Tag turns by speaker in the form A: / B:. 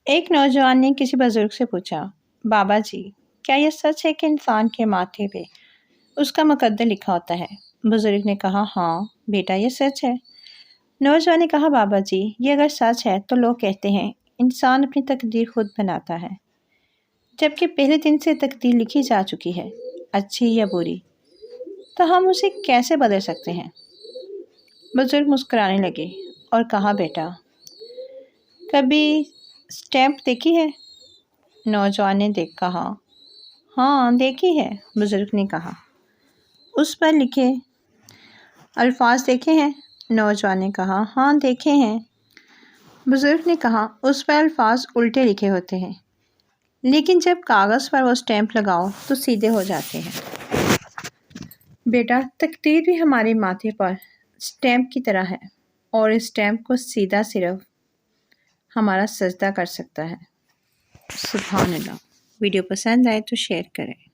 A: ایک نوجوان نے کسی بزرگ سے پوچھا، بابا جی کیا یہ سچ ہے کہ انسان کے ماتھے پہ اس کا مقدر لکھا ہوتا ہے؟ بزرگ نے کہا، ہاں بیٹا یہ سچ ہے۔ نوجوان نے کہا، بابا جی یہ اگر سچ ہے تو لوگ کہتے ہیں انسان اپنی تقدیر خود بناتا ہے، جبکہ پہلے دن سے تقدیر لکھی جا چکی ہے، اچھی یا بری، تو ہم اسے کیسے بدل سکتے ہیں؟ بزرگ مسکرانے لگے اور کہا، بیٹا کبھی اسٹیمپ دیکھی ہے؟ نوجوان نے کہا، ہاں دیکھی ہے۔ بزرگ نے کہا، اس پر لکھے الفاظ دیکھے ہیں؟ نوجوان نے کہا، ہاں دیکھے ہیں۔ بزرگ نے کہا، اس پر الفاظ الٹے لکھے ہوتے ہیں، لیکن جب کاغذ پر وہ اسٹیمپ لگاؤ تو سیدھے ہو جاتے ہیں۔ بیٹا تقدیر بھی ہمارے ماتھے پر اسٹیمپ کی طرح ہے، اور اس اسٹیمپ کو سیدھا صرف ہمارا سجدہ کر سکتا ہے۔ سبحان اللہ۔ ویڈیو پسند آئے تو شیئر کریں۔